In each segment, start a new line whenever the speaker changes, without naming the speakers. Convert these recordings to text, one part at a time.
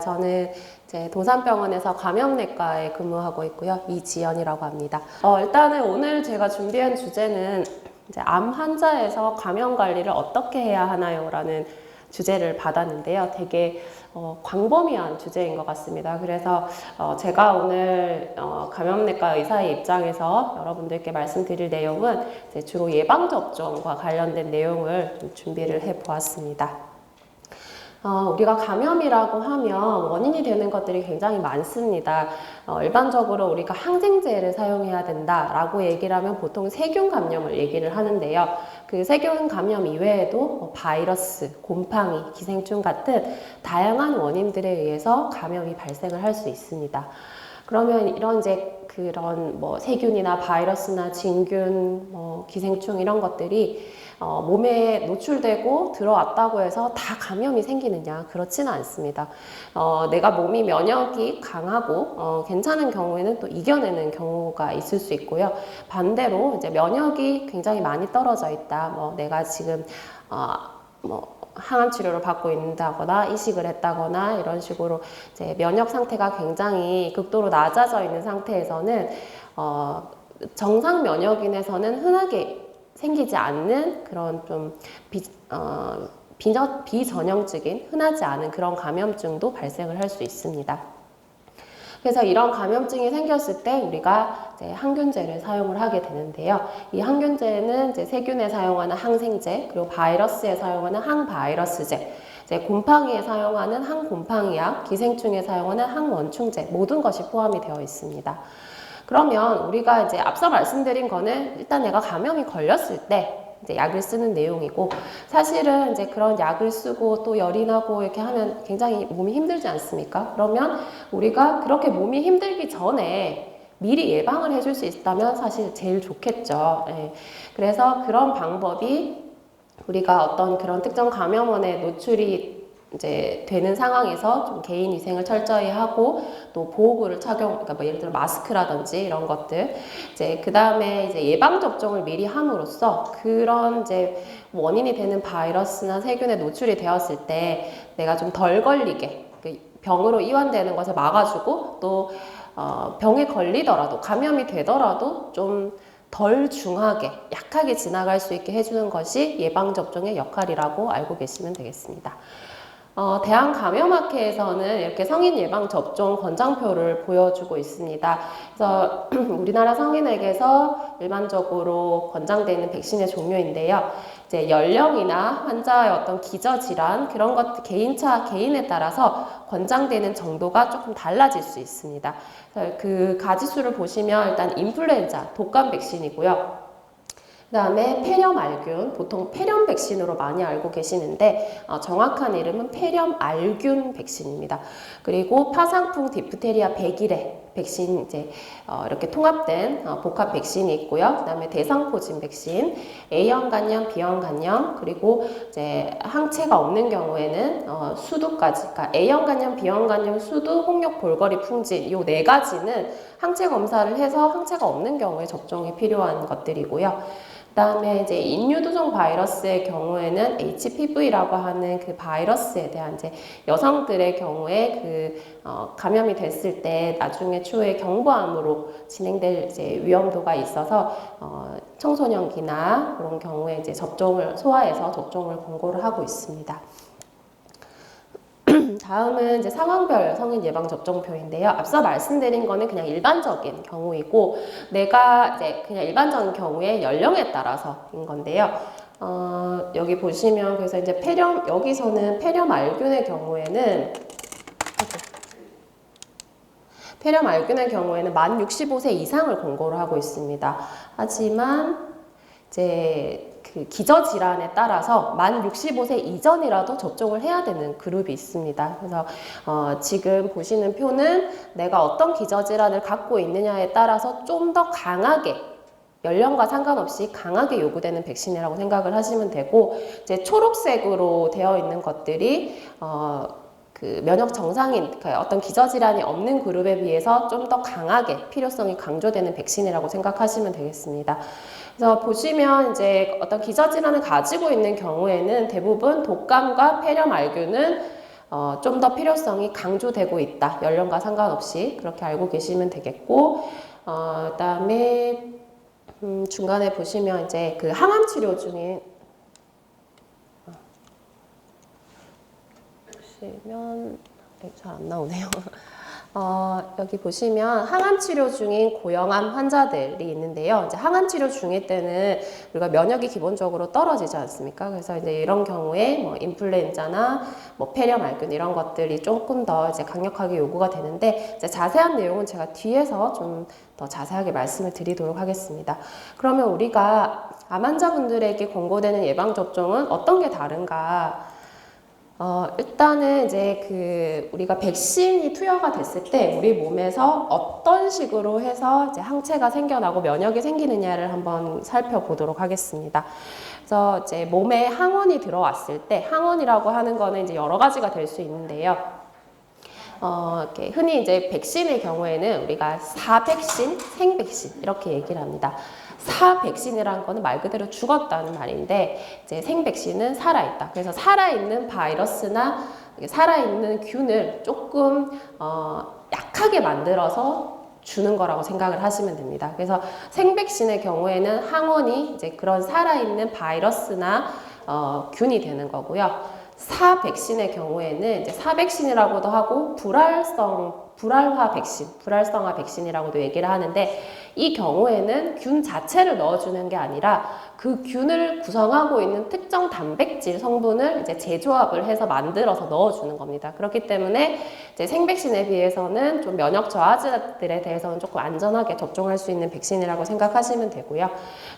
저는 이제 도산병원에서 감염내과에 근무하고 있고요. 이지연이라고 합니다. 일단은 오늘 제가 준비한 주제는 이제 암 환자에서 감염 관리를 어떻게 해야 하나요? 라는 주제를 받았는데요. 되게 광범위한 주제인 것 같습니다. 그래서 제가 오늘 감염내과 의사의 입장에서 여러분들께 말씀드릴 내용은 이제 주로 예방접종과 관련된 내용을 좀 준비를 해보았습니다. 우리가 감염이라고 하면 원인이 되는 것들이 굉장히 많습니다. 일반적으로 우리가 항생제를 사용해야 된다라고 얘기를 하면 보통 세균 감염을 얘기를 하는데요. 그 세균 감염 이외에도 바이러스, 곰팡이, 기생충 같은 다양한 원인들에 의해서 감염이 발생을 할 수 있습니다. 그러면 이런 그런 세균이나 바이러스나 진균, 기생충 이런 것들이 몸에 노출되고 들어왔다고 해서 다 감염이 생기느냐? 그렇지는 않습니다. 내가 몸이 면역이 강하고 괜찮은 경우에는 또 이겨내는 경우가 있을 수 있고요. 반대로 이제 면역이 굉장히 많이 떨어져 있다. 내가 지금 항암 치료를 받고 있다거나 이식을 했다거나 이런 식으로 이제 면역 상태가 굉장히 극도로 낮아져 있는 상태에서는 정상 면역인에서는 흔하게 생기지 않는 그런 좀 비전형적인 흔하지 않은 그런 감염증도 발생을 할 수 있습니다. 그래서 이런 감염증이 생겼을 때 우리가 이제 항균제를 사용을 하게 되는데요. 이 항균제는 이제 세균에 사용하는 항생제, 그리고 바이러스에 사용하는 항바이러스제, 이제 곰팡이에 사용하는 항곰팡이약, 기생충에 사용하는 항원충제, 모든 것이 포함이 되어 있습니다. 그러면 우리가 이제 앞서 말씀드린 거는 일단 내가 감염이 걸렸을 때 이제 약을 쓰는 내용이고, 사실은 이제 그런 약을 쓰고 또 열이 나고 이렇게 하면 굉장히 몸이 힘들지 않습니까? 그러면 우리가 그렇게 몸이 힘들기 전에 미리 예방을 해줄 수 있다면 사실 제일 좋겠죠. 예. 그래서 그런 방법이 우리가 어떤 그런 특정 감염원에 노출이 이제 되는 상황에서 좀 개인 위생을 철저히 하고 또 보호구를 착용, 그러니까 예를 들어 마스크라든지 이런 것들, 이제 그 다음에 이제 예방 접종을 미리 함으로써 그런 이제 원인이 되는 바이러스나 세균에 노출이 되었을 때 내가 좀 덜 걸리게 병으로 이완되는 것을 막아주고 또 병에 걸리더라도 감염이 되더라도 좀 덜 중하게 약하게 지나갈 수 있게 해주는 것이 예방 접종의 역할이라고 알고 계시면 되겠습니다. 대한감염학회에서는 이렇게 성인 예방 접종 권장표를 보여주고 있습니다. 그래서 우리나라 성인에게서 일반적으로 권장되는 백신의 종류인데요. 이제 연령이나 환자의 어떤 기저질환 그런 것 개인에 따라서 권장되는 정도가 조금 달라질 수 있습니다. 그 가지수를 보시면 일단 인플루엔자 독감 백신이고요. 그 다음에 폐렴알균, 보통 폐렴 백신으로 많이 알고 계시는데 정확한 이름은 폐렴알균 백신입니다. 그리고 파상풍 디프테리아 100일에 백신 이제 이렇게 통합된 복합 백신이 있고요. 그 다음에 대상포진 백신, A형 간염, B형 간염, 그리고 이제 항체가 없는 경우에는 수두까지, 그러니까 A형 간염, B형 간염, 수두, 홍역, 볼거리, 풍진 이 네 가지는 항체 검사를 해서 항체가 없는 경우에 접종이 필요한 것들이고요. 그 다음에 이제 인유두종 바이러스의 경우에는 HPV라고 하는 그 바이러스에 대한 이제 여성들의 경우에 감염이 됐을 때 나중에 추후에 경부암으로 진행될 이제 위험도가 있어서 청소년기나 그런 경우에 이제 소아에서 접종을 권고를 하고 있습니다. 다음은 이제 상황별 성인 예방 접종표인데요. 앞서 말씀드린 거는 그냥 일반적인 경우이고, 내가 이제 그냥 일반적인 경우에 연령에 따라서인 건데요. 여기 보시면 그래서 이제 여기서는 폐렴알균의 경우에는 만 65세 이상을 권고를 하고 있습니다. 하지만 이제 그 기저질환에 따라서 만 65세 이전이라도 접종을 해야 되는 그룹이 있습니다. 그래서 지금 보시는 표는 내가 어떤 기저질환을 갖고 있느냐에 따라서 좀 더 강하게 연령과 상관없이 강하게 요구되는 백신이라고 생각을 하시면 되고, 이제 초록색으로 되어 있는 것들이 그 면역 정상인, 어떤 기저질환이 없는 그룹에 비해서 좀 더 강하게 필요성이 강조되는 백신이라고 생각하시면 되겠습니다. 그래서 보시면 이제 어떤 기저질환을 가지고 있는 경우에는 대부분 독감과 폐렴알균은 좀 더 필요성이 강조되고 있다. 연령과 상관없이 그렇게 알고 계시면 되겠고, 그다음에 중간에 보시면 이제 그 항암 치료 중인 보시면 잘 안 나오네요. 여기 보시면 항암 치료 중인 고형암 환자들이 있는데요. 이제 항암 치료 중일 때는 우리가 면역이 기본적으로 떨어지지 않습니까? 그래서 이제 이런 경우에 뭐 인플루엔자나 뭐 폐렴알균 이런 것들이 조금 더 이제 강력하게 요구가 되는데, 이제 자세한 내용은 제가 뒤에서 좀 더 자세하게 말씀을 드리도록 하겠습니다. 그러면 우리가 암 환자분들에게 권고되는 예방 접종은 어떤 게 다른가? 일단은 이제 우리가 백신이 투여가 됐을 때 우리 몸에서 어떤 식으로 해서 이제 항체가 생겨나고 면역이 생기느냐를 한번 살펴보도록 하겠습니다. 그래서 이제 몸에 항원이 들어왔을 때, 항원이라고 하는 거는 이제 여러 가지가 될 수 있는데요. 이렇게 흔히 이제 백신의 경우에는 우리가 사백신, 생백신 이렇게 얘기를 합니다. 사백신이라는 거는 말 그대로 죽었다는 말인데, 이제 생백신은 살아있다. 그래서 살아있는 바이러스나 살아있는 균을 조금 약하게 만들어서 주는 거라고 생각을 하시면 됩니다. 그래서 생백신의 경우에는 항원이 이제 그런 살아있는 바이러스나 균이 되는 거고요. 사백신의 경우에는 이제 사백신이라고도 하고 불활화 백신, 불활성화 백신이라고도 얘기를 하는데, 이 경우에는 균 자체를 넣어주는 게 아니라 그 균을 구성하고 있는 특정 단백질 성분을 이제 재조합을 해서 만들어서 넣어주는 겁니다. 그렇기 때문에 이제 생백신에 비해서는 좀 면역 저하자들에 대해서는 조금 안전하게 접종할 수 있는 백신이라고 생각하시면 되고요.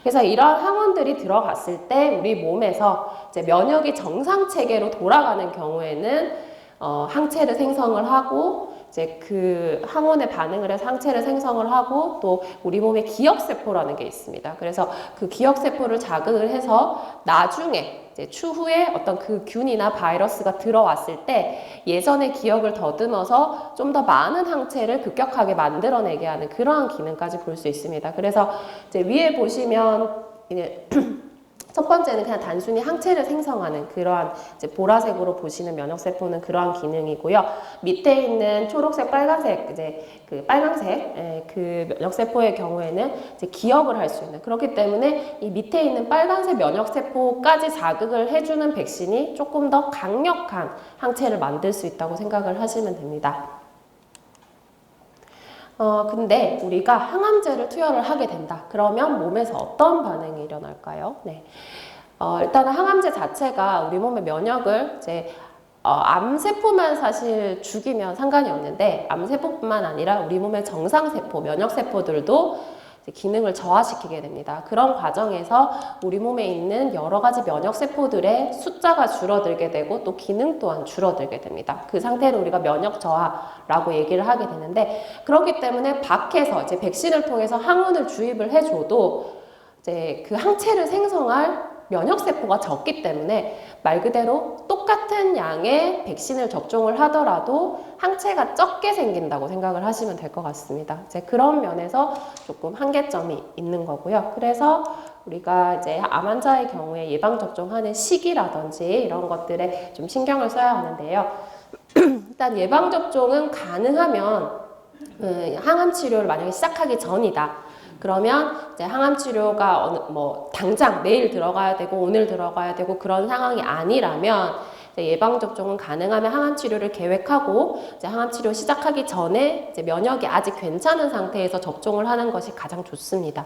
그래서 이런 항원들이 들어갔을 때 우리 몸에서 이제 면역이 정상 체계로 돌아가는 경우에는 항체를 생성을 하고, 이제 그 항원에 반응을 해서 항체를 생성을 하고, 또 우리 몸에 기억세포라는 게 있습니다. 그래서 그 기억세포를 자극을 해서 나중에 이제 추후에 어떤 그 균이나 바이러스가 들어왔을 때 예전의 기억을 더듬어서 좀 더 많은 항체를 급격하게 만들어내게 하는 그러한 기능까지 볼 수 있습니다. 그래서 이제 위에 보시면 이제 첫 번째는 그냥 단순히 항체를 생성하는 그러한 이제 보라색으로 보시는 면역세포는 그러한 기능이고요. 밑에 있는 초록색, 빨간색, 이제 그 빨간색 그 면역세포의 경우에는 이제 기억을 할 수 있는, 그렇기 때문에 이 밑에 있는 빨간색 면역세포까지 자극을 해주는 백신이 조금 더 강력한 항체를 만들 수 있다고 생각을 하시면 됩니다. 근데 우리가 항암제를 투여를 하게 된다. 그러면 몸에서 어떤 반응이 일어날까요? 네. 일단은 항암제 자체가 우리 몸의 면역을 이제 암세포만 사실 죽이면 상관이 없는데, 암세포뿐만 아니라 우리 몸의 정상세포, 면역세포들도 기능을 저하시키게 됩니다. 그런 과정에서 우리 몸에 있는 여러 가지 면역세포들의 숫자가 줄어들게 되고 또 기능 또한 줄어들게 됩니다. 그 상태를 우리가 면역 저하라고 얘기를 하게 되는데, 그렇기 때문에 밖에서 이제 백신을 통해서 항원을 주입을 해줘도 이제 그 항체를 생성할 면역세포가 적기 때문에 말 그대로 똑같은 양의 백신을 접종을 하더라도 항체가 적게 생긴다고 생각을 하시면 될 것 같습니다. 이제 그런 면에서 조금 한계점이 있는 거고요. 그래서 우리가 이제 암 환자의 경우에 예방접종하는 시기라든지 이런 것들에 좀 신경을 써야 하는데요. 일단 예방접종은 가능하면 항암 치료를 만약에 시작하기 전이다. 그러면 이제 항암 치료가 당장 내일 들어가야 되고 오늘 들어가야 되고 그런 상황이 아니라면 예방 접종은 가능하면 항암 치료를 계획하고 이제 항암 치료 시작하기 전에 이제 면역이 아직 괜찮은 상태에서 접종을 하는 것이 가장 좋습니다.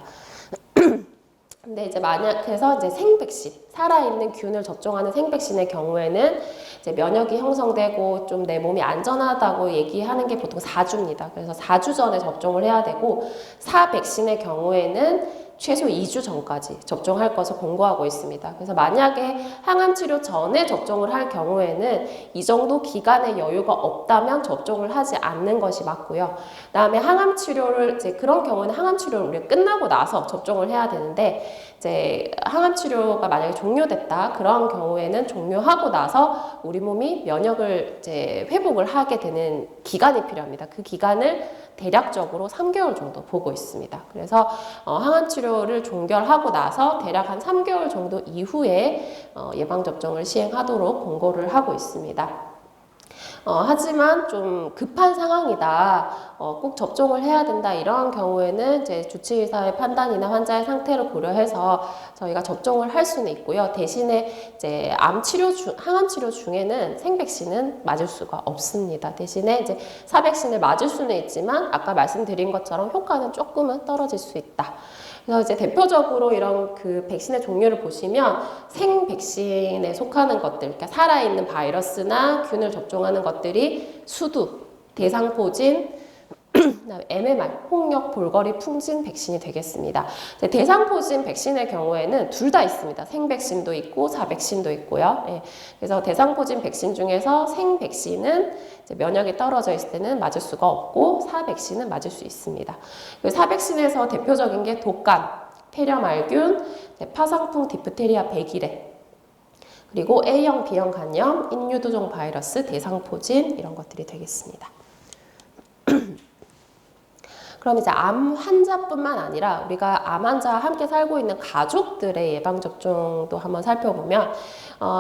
근데 이제 그래서 이제 생백신, 살아있는 균을 접종하는 생백신의 경우에는 이제 면역이 형성되고 좀 내 몸이 안전하다고 얘기하는 게 보통 4주입니다. 그래서 4주 전에 접종을 해야 되고, 사백신의 경우에는 최소 2주 전까지 접종할 것을 권고하고 있습니다. 그래서 만약에 항암 치료 전에 접종을 할 경우에는 이 정도 기간의 여유가 없다면 접종을 하지 않는 것이 맞고요. 그다음에 항암 치료를 이제 그런 경우는 항암 치료를 우리가 끝나고 나서 접종을 해야 되는데, 이제 항암 치료가 만약에 종료됐다 그런 경우에는 종료하고 나서 우리 몸이 면역을 이제 회복을 하게 되는 기간이 필요합니다. 그 기간을 대략적으로 3개월 정도 보고 있습니다. 그래서 항암 치료를 종결하고 나서 대략 한 3개월 정도 이후에 예방접종을 시행하도록 권고를 하고 있습니다. 하지만 좀 급한 상황이다, 꼭 접종을 해야 된다, 이런 경우에는 이제 주치의사의 판단이나 환자의 상태를 고려해서 저희가 접종을 할 수는 있고요. 대신에 이제 항암 치료 중에는 생백신은 맞을 수가 없습니다. 대신에 이제 사백신을 맞을 수는 있지만 아까 말씀드린 것처럼 효과는 조금은 떨어질 수 있다. 그래서 이제 대표적으로 이런 그 백신의 종류를 보시면 생백신에 속하는 것들, 그러니까 살아있는 바이러스나 균을 접종하는 것들이 수두, 대상포진, 그다음에 MMR, 홍역, 볼거리, 풍진 백신이 되겠습니다. 대상포진 백신의 경우에는 둘 다 있습니다. 생백신도 있고 사백신도 있고요. 예. 그래서 대상포진 백신 중에서 생백신은 이제 면역이 떨어져 있을 때는 맞을 수가 없고 사백신은 맞을 수 있습니다. 사백신에서 대표적인 게 독감, 폐렴알균, 파상풍 디프테리아 백일해, 그리고 A형, B형 간염, 인유두종 바이러스, 대상포진 이런 것들이 되겠습니다. 그럼 이제 암 환자뿐만 아니라 우리가 암 환자와 함께 살고 있는 가족들의 예방접종도 한번 살펴보면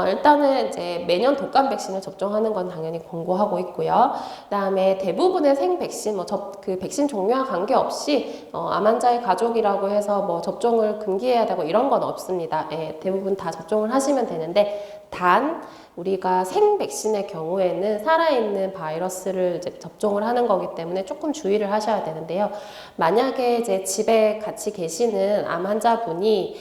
일단은 이제 매년 독감 백신을 접종하는 건 당연히 권고하고 있고요. 그다음에 대부분의 생백신, 그 백신 종류와 관계없이 암 환자의 가족이라고 해서 뭐 접종을 금기해야 되고 이런 건 없습니다. 예, 대부분 다 접종을 하시면 되는데 단 우리가 생백신의 경우에는 살아있는 바이러스를 이제 접종을 하는 거기 때문에 조금 주의를 하셔야 되는데요. 만약에 이제 집에 같이 계시는 암 환자분이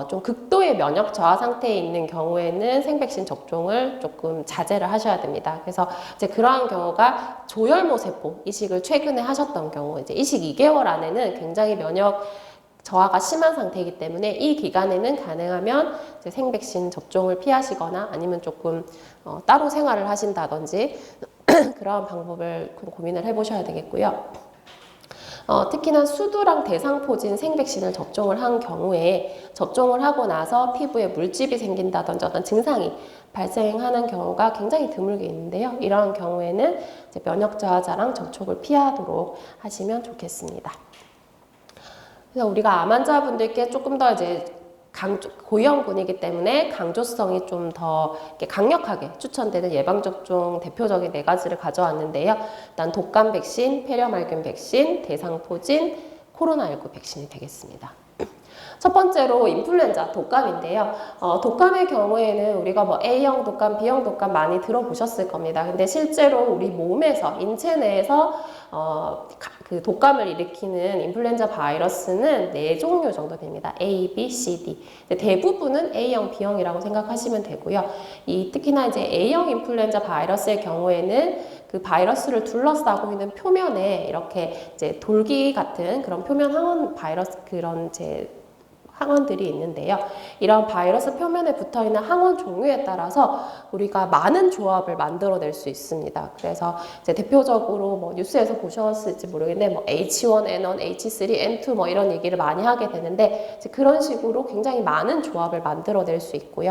좀 극도의 면역 저하 상태에 있는 경우에는 생백신 접종을 조금 자제를 하셔야 됩니다. 그래서 이제 그러한 경우가 조혈모 세포 이식을 최근에 하셨던 경우, 이제 이식 2개월 안에는 굉장히 면역 저하가 심한 상태이기 때문에 이 기간에는 가능하면 이제 생백신 접종을 피하시거나 아니면 조금 따로 생활을 하신다든지 그런 방법을 고민을 해보셔야 되겠고요. 특히나 수두랑 대상포진 생백신을 접종을 한 경우에 접종을 하고 나서 피부에 물집이 생긴다든지 어떤 증상이 발생하는 경우가 굉장히 드물게 있는데요. 이러한 경우에는 이제 면역 저하자랑 접촉을 피하도록 하시면 좋겠습니다. 그래서 우리가 암 환자분들께 조금 더 이제 고위험군이기 때문에 강조성이 좀 더 강력하게 추천되는 예방접종 대표적인 4가지를 가져왔는데요. 일단 독감 백신, 폐렴알균 백신, 대상포진, 코로나19 백신이 되겠습니다. 첫 번째로 인플루엔자 독감인데요. 독감의 경우에는 우리가 뭐 A형 독감, B형 독감 많이 들어보셨을 겁니다. 근데 실제로 우리 몸에서, 인체 내에서 그 독감을 일으키는 인플루엔자 바이러스는 4종류 정도 됩니다. A, B, C, D. 대부분은 A형, B형이라고 생각하시면 되고요. 특히나 이제 A형 인플루엔자 바이러스의 경우에는 그 바이러스를 둘러싸고 있는 표면에 이렇게 이제 돌기 같은 그런 표면 항원 바이러스 그런 항원들이 있는데요. 이런 바이러스 표면에 붙어있는 항원 종류에 따라서 우리가 많은 조합을 만들어낼 수 있습니다. 그래서 이제 대표적으로 뭐 뉴스에서 보셨을지 모르겠는데 뭐 H1N1, H3N2 뭐 이런 얘기를 많이 하게 되는데 이제 그런 식으로 굉장히 많은 조합을 만들어낼 수 있고요.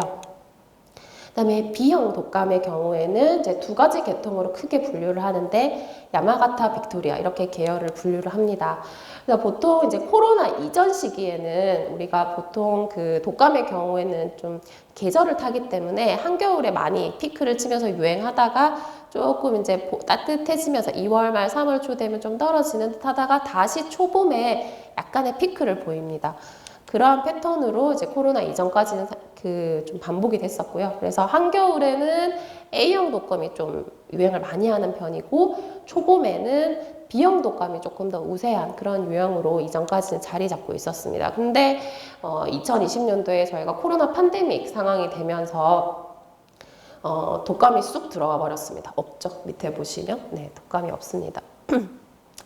그다음에 B형 독감의 경우에는 이제 2가지 계통으로 크게 분류를 하는데 야마가타, 빅토리아 이렇게 계열을 분류를 합니다. 그래서 보통 이제 코로나 이전 시기에는 우리가 보통 그 독감의 경우에는 좀 계절을 타기 때문에 한겨울에 많이 피크를 치면서 유행하다가 조금 이제 따뜻해지면서 2월 말 3월 초 되면 좀 떨어지는 듯 하다가 다시 초봄에 약간의 피크를 보입니다. 그러한 패턴으로 이제 코로나 이전까지는 좀 반복이 됐었고요. 그래서 한겨울에는 A형 독감이 좀 유행을 많이 하는 편이고 초봄에는 B형 독감이 조금 더 우세한 그런 유형으로 이전까지는 자리 잡고 있었습니다. 근데 2020년도에 저희가 코로나 팬데믹 상황이 되면서 독감이 쑥 들어와 버렸습니다. 없죠? 밑에 보시면 네, 독감이 없습니다.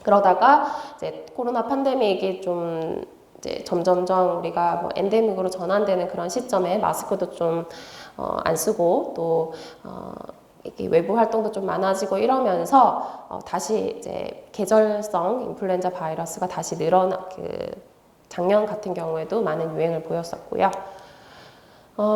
그러다가 이제 코로나 팬데믹이 좀 이제 점점점 우리가 뭐 엔데믹으로 전환되는 그런 시점에 마스크도 좀 안 쓰고 또 이렇게 외부 활동도 좀 많아지고 이러면서 다시 이제 계절성 인플루엔자 바이러스가 다시 작년 같은 경우에도 많은 유행을 보였었고요.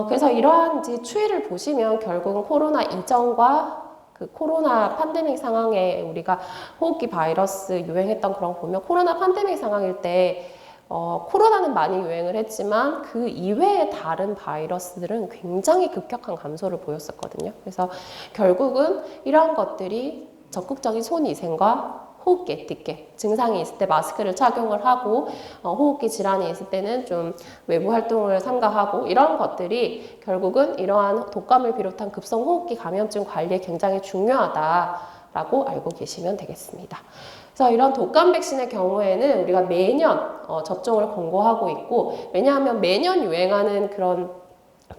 그래서 이러한 이제 추이를 보시면 결국은 코로나 이전과 그 코로나 팬데믹 상황에 우리가 호흡기 바이러스 유행했던 그런 거 보면 코로나 팬데믹 상황일 때 코로나는 많이 유행을 했지만 그 이외의 다른 바이러스들은 굉장히 급격한 감소를 보였었거든요. 그래서 결국은 이러한 것들이 적극적인 손위생과 호흡기 에티켓, 증상이 있을 때 마스크를 착용을 하고 호흡기 질환이 있을 때는 좀 외부 활동을 삼가하고 이런 것들이 결국은 이러한 독감을 비롯한 급성 호흡기 감염증 관리에 굉장히 중요하다라고 알고 계시면 되겠습니다. 그래서 이런 독감 백신의 경우에는 우리가 매년 접종을 권고하고 있고, 왜냐하면 매년 유행하는 그런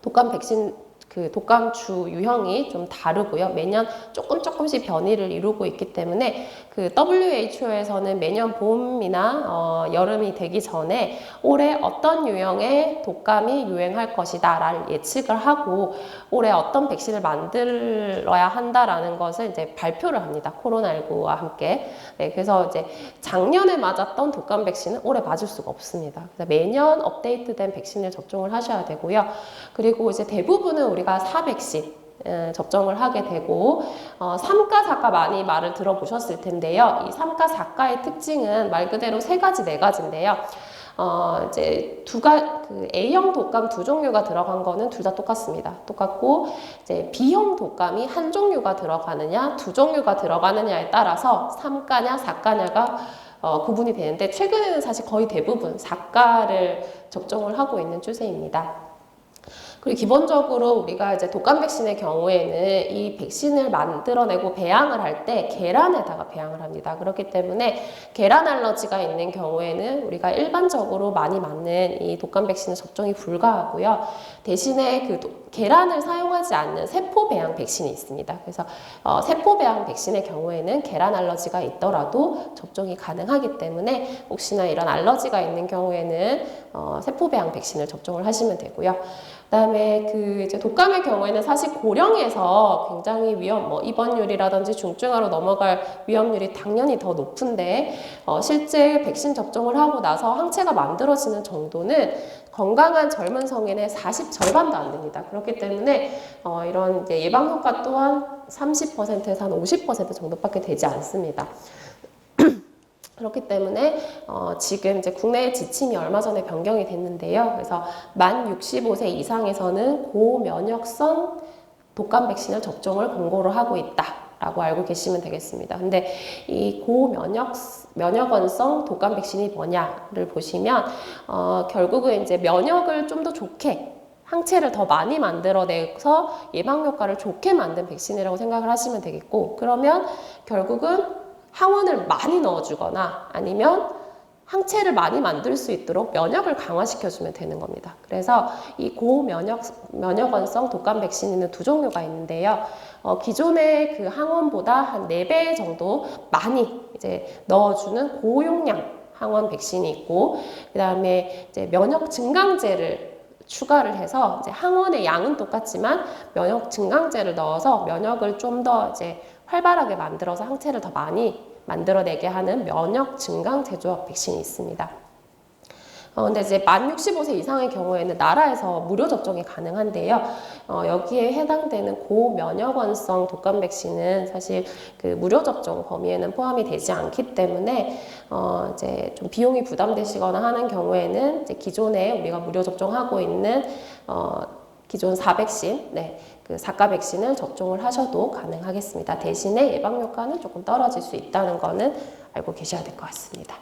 독감 백신 그 독감주 유형이 좀 다르고요. 매년 조금씩 변이를 이루고 있기 때문에 그 WHO에서는 매년 봄이나 여름이 되기 전에 올해 어떤 유형의 독감이 유행할 것이다 라는 예측을 하고 올해 어떤 백신을 만들어야 한다라는 것을 이제 발표를 합니다. 코로나19와 함께. 네, 그래서 이제 작년에 맞았던 독감 백신은 올해 맞을 수가 없습니다. 그래서 매년 업데이트된 백신을 접종을 하셔야 되고요. 그리고 이제 대부분은 우리가 4백신 접종을 하게 되고 3가, 4가 많이 말을 들어보셨을 텐데요. 이 3가, 4가의 특징은 말 그대로 3가지, 4가지인데요. 이제 그 A형 독감 2종류가 들어간 거는 둘 다 똑같습니다. 똑같고 이제 B형 독감이 한 종류가 들어가느냐, 2종류가 들어가느냐에 따라서 3가냐, 4가냐가 구분이 되는데 최근에는 사실 거의 대부분 4가를 접종을 하고 있는 추세입니다. 그리고 기본적으로 우리가 이제 독감 백신의 경우에는 이 백신을 만들어내고 배양을 할 때 계란에다가 배양을 합니다. 그렇기 때문에 계란 알러지가 있는 경우에는 우리가 일반적으로 많이 맞는 이 독감 백신은 접종이 불가하고요. 대신에 그 계란을 사용하지 않는 세포 배양 백신이 있습니다. 그래서 세포 배양 백신의 경우에는 계란 알러지가 있더라도 접종이 가능하기 때문에 혹시나 이런 알러지가 있는 경우에는 세포 배양 백신을 접종을 하시면 되고요. 그다음에 그 이제 독감의 경우에는 사실 고령에서 굉장히 입원율이라든지 중증화로 넘어갈 위험률이 당연히 더 높은데 실제 백신 접종을 하고 나서 항체가 만들어지는 정도는 건강한 젊은 성인의 절반도 안 됩니다. 그렇기 때문에 이런 이제 예방 효과 또한 30%에서 한 50% 정도밖에 되지 않습니다. 그렇기 때문에 지금 이제 국내의 지침이 얼마 전에 변경이 됐는데요. 그래서 만 65세 이상에서는 고면역성 독감 백신을 접종을 권고를 하고 있다라고 알고 계시면 되겠습니다. 근데 이 면역원성 독감 백신이 뭐냐를 보시면 결국은 이제 면역을 좀 더 좋게 항체를 더 많이 만들어내서 예방 효과를 좋게 만든 백신이라고 생각을 하시면 되겠고, 그러면 결국은 항원을 많이 넣어주거나 아니면 항체를 많이 만들 수 있도록 면역을 강화시켜주면 되는 겁니다. 그래서 이 면역원성 독감 백신에는 2종류가 있는데요. 기존의 그 항원보다 한 4배 정도 많이 이제 넣어주는 고용량 항원 백신이 있고, 그 다음에 이제 면역 증강제를 추가를 해서 이제 항원의 양은 똑같지만 면역 증강제를 넣어서 면역을 좀 더 이제 활발하게 만들어서 항체를 더 많이 만들어내게 하는 면역 증강 제조업 백신이 있습니다. 근데 이제 만 65세 이상의 경우에는 나라에서 무료 접종이 가능한데요. 여기에 해당되는 고면역원성 독감 백신은 사실 그 무료 접종 범위에는 포함이 되지 않기 때문에 이제 좀 비용이 부담되시거나 하는 경우에는 이제 기존에 우리가 무료 접종하고 있는 기존 4백신, 그 4가 백신을 접종을 하셔도 가능하겠습니다. 대신에 예방 효과는 조금 떨어질 수 있다는 거는 알고 계셔야 될 것 같습니다.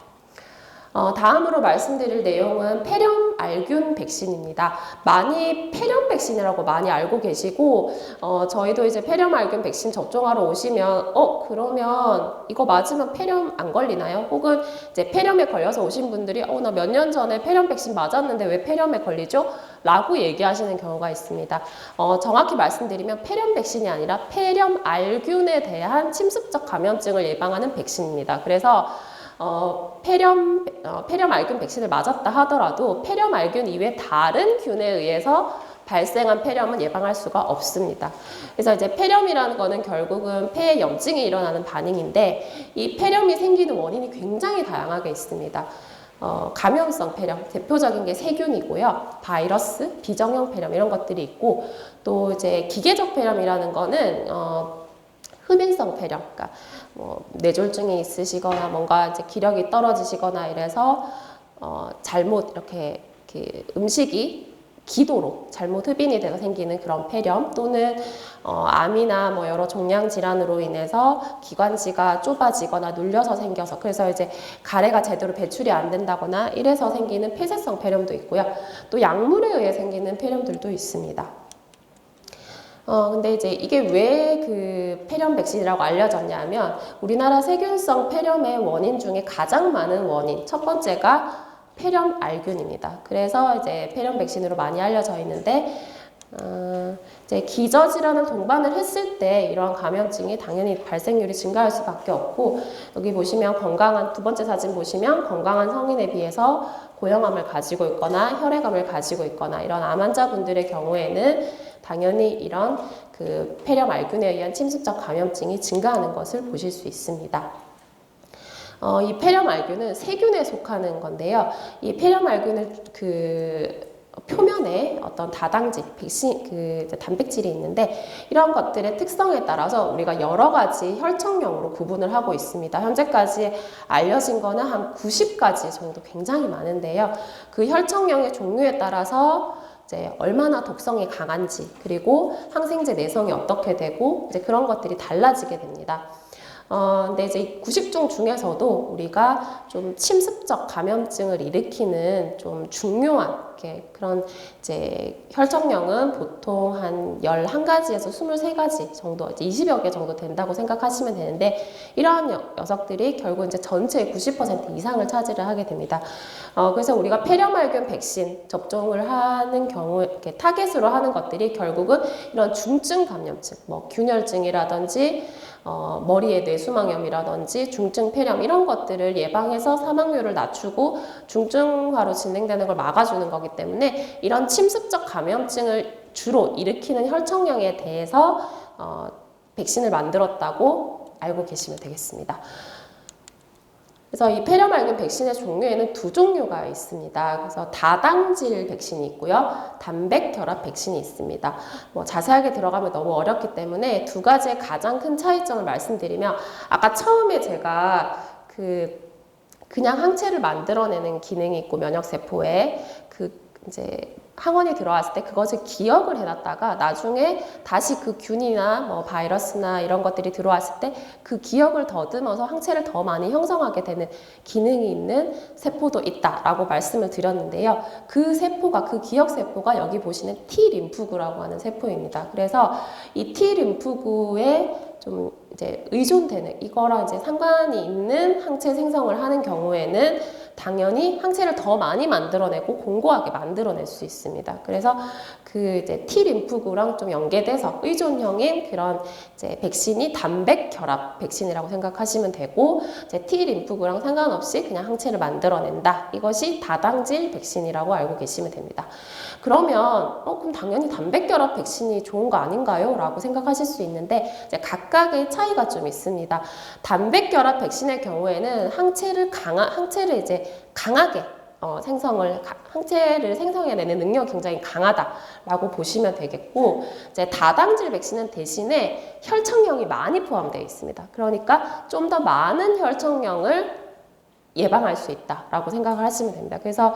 다음으로 말씀드릴 내용은 폐렴 알균 백신입니다. 많이 폐렴 백신이라고 많이 알고 계시고 저희도 이제 폐렴 알균 백신 접종하러 오시면 그러면 이거 맞으면 폐렴 안 걸리나요? 혹은 이제 폐렴에 걸려서 오신 분들이 나 몇 년 전에 폐렴 백신 맞았는데 왜 폐렴에 걸리죠? 라고 얘기하시는 경우가 있습니다. 정확히 말씀드리면 폐렴 백신이 아니라 폐렴 알균에 대한 침습적 감염증을 예방하는 백신입니다. 그래서 폐렴 알균 백신을 맞았다 하더라도 폐렴 알균 이외 다른 균에 의해서 발생한 폐렴은 예방할 수가 없습니다. 그래서 이제 폐렴이라는 거는 결국은 폐에 염증이 일어나는 반응인데 이 폐렴이 생기는 원인이 굉장히 다양하게 있습니다. 감염성 폐렴, 대표적인 게 세균이고요. 바이러스, 비정형 폐렴 이런 것들이 있고 또 이제 기계적 폐렴이라는 거는 흡인성 폐렴, 그러니까 뇌졸중이 있으시거나 뭔가 이제 기력이 떨어지시거나 이래서 잘못 이렇게 음식이 기도로 잘못 흡인이 돼서 생기는 그런 폐렴, 또는 암이나 뭐 여러 종양 질환으로 인해서 기관지가 좁아지거나 눌려서 생겨서, 그래서 이제 가래가 제대로 배출이 안 된다거나 이래서 생기는 폐쇄성 폐렴도 있고요. 또 약물에 의해 생기는 폐렴들도 있습니다. 근데 이제 이게 왜 그 폐렴 백신이라고 알려졌냐면, 우리나라 세균성 폐렴의 원인 중에 가장 많은 원인, 첫 번째가 폐렴 알균입니다. 그래서 이제 폐렴 백신으로 많이 알려져 있는데, 이제 기저질환을 동반을 했을 때 이러한 감염증이 당연히 발생률이 증가할 수밖에 없고, 여기 보시면 건강한, 두 번째 사진 보시면 건강한 성인에 비해서 고형암을 가지고 있거나 혈액암을 가지고 있거나 이런 암 환자분들의 경우에는 당연히 이런 그 폐렴 알균에 의한 침습적 감염증이 증가하는 것을 보실 수 있습니다. 이 폐렴 알균은 세균에 속하는 건데요. 이 폐렴 알균을 그 표면에 어떤 다당질, 단백질이 있는데, 이런 것들의 특성에 따라서 우리가 여러 가지 혈청형으로 구분을 하고 있습니다. 현재까지 알려진 거는 한 90가지 정도 굉장히 많은데요. 그 혈청형의 종류에 따라서 이제 얼마나 독성이 강한지, 그리고 항생제 내성이 어떻게 되고, 이제 그런 것들이 달라지게 됩니다. 근데 이제 90종 중에서도 우리가 좀 침습적 감염증을 일으키는 좀 중요한 그런 이제 혈청형은 보통 한 11가지에서 23가지 정도, 이제 20여 개 정도 된다고 생각하시면 되는데, 이러한 녀석들이 결국 이제 전체의 90% 이상을 차지를 하게 됩니다. 그래서 우리가 폐렴알균 백신 접종을 하는 경우, 이렇게 타겟으로 하는 것들이 결국은 이런 중증 감염증, 뭐 균열증이라든지 머리에 뇌수막염이라든지 중증 폐렴, 이런 것들을 예방해서 사망률을 낮추고 중증화로 진행되는 걸 막아주는 거기 때문에, 이런 침습적 감염증을 주로 일으키는 혈청형에 대해서 백신을 만들었다고 알고 계시면 되겠습니다. 그래서 이 폐렴 알균 백신의 종류에는 두 종류가 있습니다. 그래서 다당질 백신이 있고요, 단백 결합 백신이 있습니다. 뭐 자세하게 들어가면 너무 어렵기 때문에 두 가지의 가장 큰 차이점을 말씀드리면, 아까 처음에 제가 그냥 항체를 만들어내는 기능이 있고, 면역세포에 이제 항원이 들어왔을 때 그것을 기억을 해놨다가 나중에 다시 그 균이나 뭐 바이러스나 이런 것들이 들어왔을 때 그 기억을 더듬어서 항체를 더 많이 형성하게 되는 기능이 있는 세포도 있다라고 말씀을 드렸는데요. 그 세포가, 그 기억 세포가 여기 보시는 T 림프구라고 하는 세포입니다. 그래서 이 T 림프구에 좀 이제 의존되는, 이거랑 이제 상관이 있는 항체 생성을 하는 경우에는 당연히 항체를 더 많이 만들어내고 공고하게 만들어낼 수 있습니다. 그래서 그 이제 T 림프구랑 좀 연계돼서 의존형인 그런 이제 백신이 단백 결합 백신이라고 생각하시면 되고, 이제 T 림프구랑 상관없이 그냥 항체를 만들어낸다. 이것이 다당질 백신이라고 알고 계시면 됩니다. 그러면 그럼 당연히 단백 결합 백신이 좋은 거 아닌가요? 라고 생각하실 수 있는데, 이제 각각의 차이가 좀 있습니다. 단백 결합 백신의 경우에는 항체를 이제 강하게 항체를 생성해내는 능력이 굉장히 강하다라고 보시면 되겠고, 이제 다당질 백신은 대신에 혈청형이 많이 포함되어 있습니다. 그러니까 좀 더 많은 혈청형을 예방할 수 있다라고 생각을 하시면 됩니다. 그래서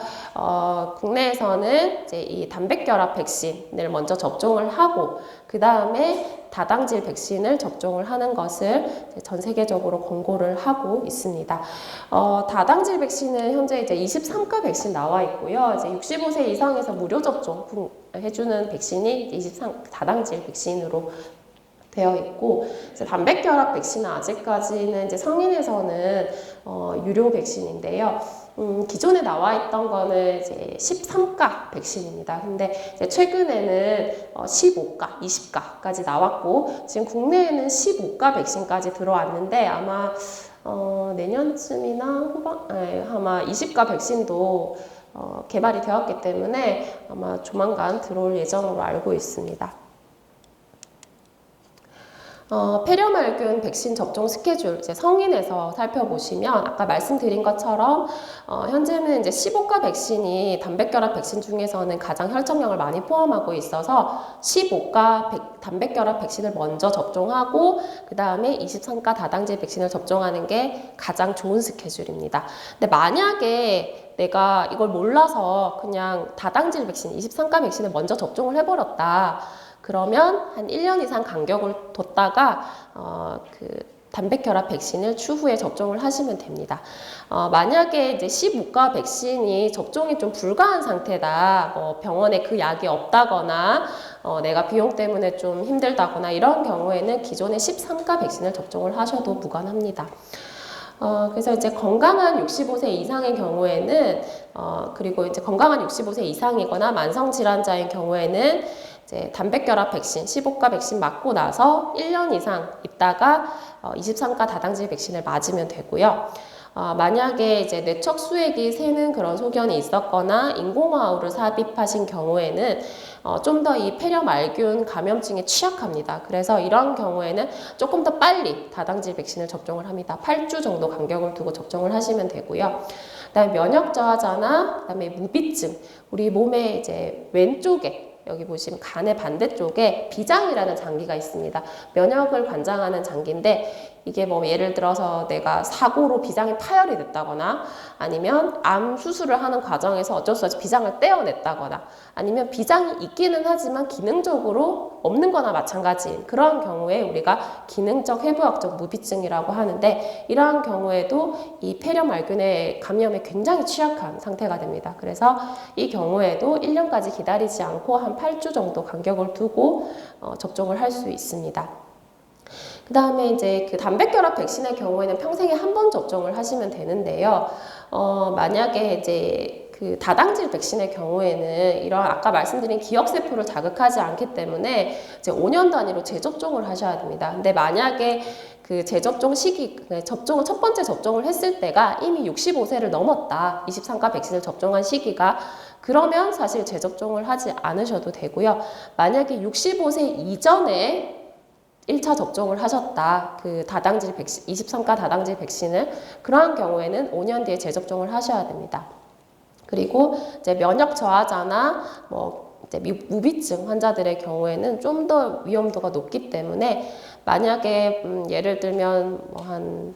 국내에서는 이제 이 단백결합 백신을 먼저 접종을 하고, 그 다음에 다당질 백신을 접종을 하는 것을 전 세계적으로 권고를 하고 있습니다. 다당질 백신은 현재 이제 23가 백신 나와 있고요. 이제 65세 이상에서 무료 접종 해주는 백신이 다당질 백신으로 되어 있고, 이제 단백 결합 백신은 아직까지는 이제 성인에서는 유료 백신인데요. 기존에 나와 있던 거는 이제 13가 백신입니다. 근데 이제 최근에는 15가, 20가까지 나왔고, 지금 국내에는 15가 백신까지 들어왔는데, 아마 내년쯤이나 아마 20가 백신도 개발이 되었기 때문에 아마 조만간 들어올 예정으로 알고 있습니다. 폐렴알균 백신 접종 스케줄 이제 성인에서 살펴보시면 아까 말씀드린 것처럼 현재는 이제 15가 백신이 단백결합 백신 중에서는 가장 혈청량을 많이 포함하고 있어서 15가 단백결합 백신을 먼저 접종하고 그 다음에 23가 다당질 백신을 접종하는 게 가장 좋은 스케줄입니다. 근데 만약에 내가 이걸 몰라서 그냥 다당질 백신, 23가 백신을 먼저 접종을 해버렸다. 그러면 한 1년 이상 간격을 뒀다가 그 단백결합 백신을 추후에 접종을 하시면 됩니다. 만약에 이제 15가 백신이 접종이 좀 불가한 상태다, 뭐 병원에 그 약이 없다거나 내가 비용 때문에 좀 힘들다거나 이런 경우에는 기존의 13가 백신을 접종을 하셔도 무관합니다. 그래서 이제 건강한 65세 이상의 경우에는 그리고 이제 건강한 65세 이상이거나 만성질환자인 경우에는 이제 단백결합 백신, 15가 백신 맞고 나서 1년 이상 있다가 23가 다당질 백신을 맞으면 되고요. 만약에 이제 뇌척 수액이 새는 그런 소견이 있었거나 인공화우를 삽입하신 경우에는 좀 더 이 폐렴알균 감염증에 취약합니다. 그래서 이런 경우에는 조금 더 빨리 다당질 백신을 접종을 합니다. 8주 정도 간격을 두고 접종을 하시면 되고요. 그다음에 면역 저하자나 그다음에 무비증, 우리 몸의 이제 왼쪽에 여기 보시면 간의 반대쪽에 비장이라는 장기가 있습니다. 면역을 관장하는 장기인데 이게 뭐 예를 들어서 내가 사고로 비장이 파열이 됐다거나 아니면 암 수술을 하는 과정에서 어쩔 수 없이 비장을 떼어냈다거나 아니면 비장이 있기는 하지만 기능적으로 없는 거나 마찬가지인 그런 경우에 우리가 기능적 해부학적 무비증이라고 하는데 이러한 경우에도 이 폐렴알균의 감염에 굉장히 취약한 상태가 됩니다. 그래서 이 경우에도 1년까지 기다리지 않고 한 8주 정도 간격을 두고 접종을 할 수 있습니다. 그 다음에 이제 그 단백결합 백신의 경우에는 평생에 한 번 접종을 하시면 되는데요. 만약에 이제 그 다당질 백신의 경우에는 이런 아까 말씀드린 기억세포를 자극하지 않기 때문에 이제 5년 단위로 재접종을 하셔야 됩니다. 근데 만약에 그 재접종 시기, 접종을 첫 번째 접종을 했을 때가 이미 65세를 넘었다. 23가 백신을 접종한 시기가 그러면 사실 재접종을 하지 않으셔도 되고요. 만약에 65세 이전에 1차 접종을 하셨다. 그 다당질 백신, 23가 다당질 백신을 그러한 경우에는 5년 뒤에 재접종을 하셔야 됩니다. 그리고 이제 면역 저하자나 뭐 이제 무비증 환자들의 경우에는 좀 더 위험도가 높기 때문에 만약에 예를 들면 뭐 한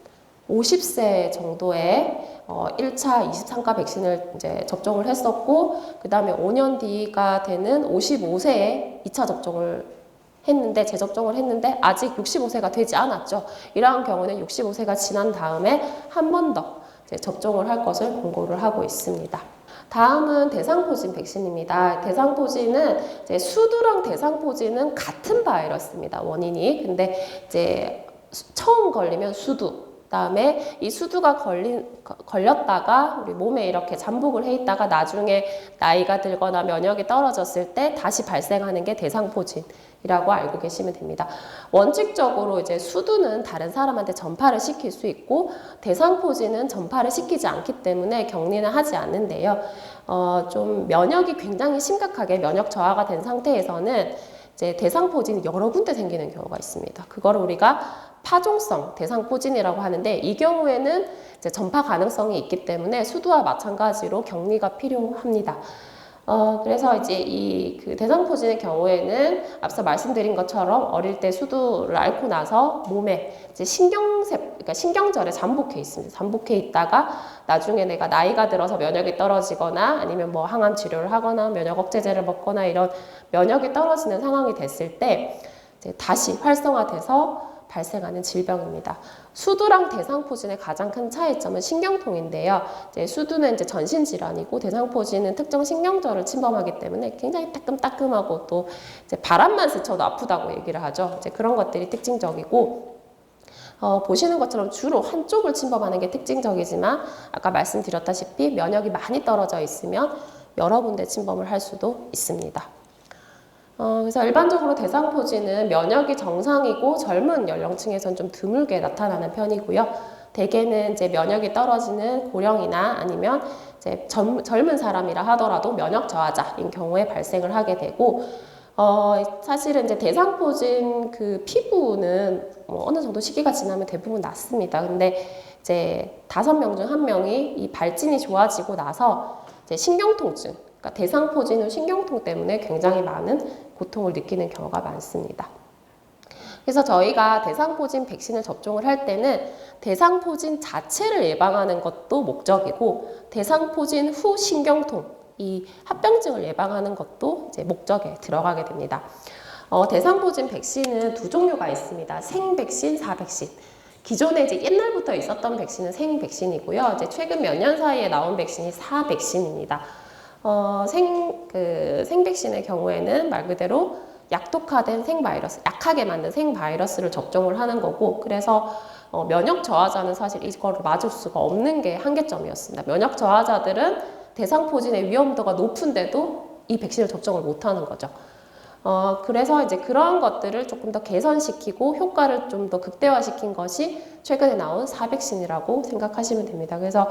50세 정도에 1차 23가 백신을 이제 접종을 했었고 그 다음에 5년 뒤가 되는 55세에 2차 접종을 했는데 재접종을 했는데 아직 65세가 되지 않았죠. 이러한 경우는 65세가 지난 다음에 한 번 더 접종을 할 것을 권고를 하고 있습니다. 다음은 대상포진 백신입니다. 대상포진은 이제 수두랑 대상포진은 같은 바이러스입니다. 원인이. 근데 이제 처음 걸리면 수두. 그다음에 이 수두가 걸렸다가 우리 몸에 이렇게 잠복을 해 있다가 나중에 나이가 들거나 면역이 떨어졌을 때 다시 발생하는 게 대상포진이라고 알고 계시면 됩니다. 원칙적으로 이제 수두는 다른 사람한테 전파를 시킬 수 있고 대상포진은 전파를 시키지 않기 때문에 격리는 하지 않는데요. 좀 면역이 굉장히 심각하게 면역 저하가 된 상태에서는 이제 대상포진이 여러 군데 생기는 경우가 있습니다. 그걸 우리가 파종성 대상포진이라고 하는데 이 경우에는 이제 전파 가능성이 있기 때문에 수두와 마찬가지로 격리가 필요합니다. 그래서 이제 이 그 대상포진의 경우에는 앞서 말씀드린 것처럼 어릴 때 수두를 앓고 나서 몸에 이제 그러니까 신경절에 잠복해 있습니다. 잠복해 있다가 나중에 내가 나이가 들어서 면역이 떨어지거나 아니면 뭐 항암 치료를 하거나 면역 억제제를 먹거나 이런 면역이 떨어지는 상황이 됐을 때 이제 다시 활성화돼서 발생하는 질병입니다. 수두랑 대상포진의 가장 큰 차이점은 신경통인데요. 이제 수두는 이제 전신질환이고 대상포진은 특정 신경절을 침범하기 때문에 굉장히 따끔따끔하고 또 이제 바람만 스쳐도 아프다고 얘기를 하죠. 이제 그런 것들이 특징적이고 보시는 것처럼 주로 한쪽을 침범하는 게 특징적이지만 아까 말씀드렸다시피 면역이 많이 떨어져 있으면 여러 군데 침범을 할 수도 있습니다. 그래서 일반적으로 대상포진은 면역이 정상이고 젊은 연령층에서는 좀 드물게 나타나는 편이고요. 대개는 이제 면역이 떨어지는 고령이나 아니면 이제 젊은 사람이라 하더라도 면역 저하자인 경우에 발생을 하게 되고, 사실은 이제 대상포진 그 피부는 어느 정도 시기가 지나면 대부분 낫습니다. 근데 이제 5명 중 1명이 이 발진이 좋아지고 나서 이제 신경통증, 그러니까 대상포진 후 신경통 때문에 굉장히 많은 고통을 느끼는 경우가 많습니다. 그래서 저희가 대상포진 백신을 접종을 할 때는 대상포진 자체를 예방하는 것도 목적이고 대상포진 후 신경통, 이 합병증을 예방하는 것도 이제 목적에 들어가게 됩니다. 대상포진 백신은 두 종류가 있습니다. 생백신, 사백신. 기존에 이제 옛날부터 있었던 백신은 생백신이고요. 이제 최근 몇 년 사이에 나온 백신이 사백신입니다. 생백신의 경우에는 말 그대로 약독화된 생바이러스, 약하게 만든 생바이러스를 접종을 하는 거고, 그래서 면역 저하자는 사실 이거를 맞을 수가 없는 게 한계점이었습니다. 면역 저하자들은 대상포진의 위험도가 높은데도 이 백신을 접종을 못하는 거죠. 그래서 이제 그런 것들을 조금 더 개선시키고 효과를 좀 더 극대화시킨 것이 최근에 나온 사백신이라고 생각하시면 됩니다. 그래서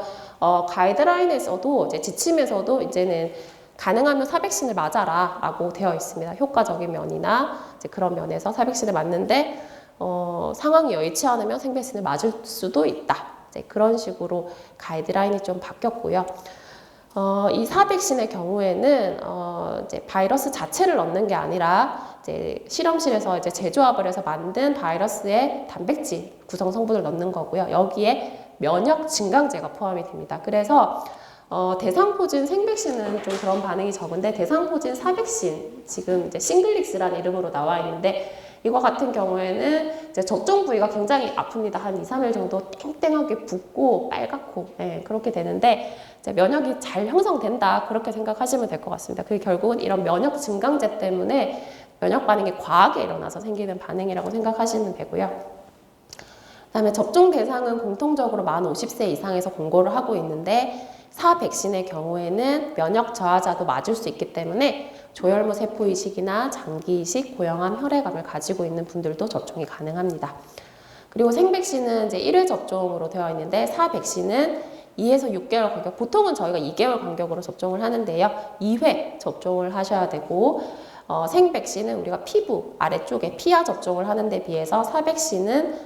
가이드라인에서도 이제 지침에서도 이제는 가능하면 사백신을 맞아라 라고 되어 있습니다. 효과적인 면이나 이제 그런 면에서 사백신을 맞는데 상황이 여의치 않으면 생백신을 맞을 수도 있다. 이제 그런 식으로 가이드라인이 좀 바뀌었고요. 이 사백신의 경우에는 이제 바이러스 자체를 넣는 게 아니라 이제 실험실에서 이제 제조합을 해서 만든 바이러스의 단백질 구성 성분을 넣는 거고요. 여기에 면역 증강제가 포함이 됩니다. 그래서 대상포진 생백신은 좀 그런 반응이 적은데 대상포진 사백신, 지금 이제 싱글릭스라는 이름으로 나와 있는데 이거 같은 경우에는 이제 접종 부위가 굉장히 아픕니다. 한 2, 3일 정도 땡땡하게 붓고 빨갛고 그렇게 되는데 이제 면역이 잘 형성된다 그렇게 생각하시면 될 것 같습니다. 그게 결국은 이런 면역 증강제 때문에 면역 반응이 과하게 일어나서 생기는 반응이라고 생각하시면 되고요. 그다음에 접종 대상은 공통적으로 만 50세 이상에서 공고를 하고 있는데 사백신의 경우에는 면역 저하자도 맞을 수 있기 때문에 조혈모 세포 이식이나 장기 이식, 고형암, 혈액암을 가지고 있는 분들도 접종이 가능합니다. 그리고 생백신은 이제 1회 접종으로 되어 있는데 사백신은 2에서 6개월 간격, 보통은 저희가 2개월 간격으로 접종을 하는데요. 2회 접종을 하셔야 되고 생백신은 우리가 피부 아래쪽에 피하 접종을 하는 데 비해서 사백신은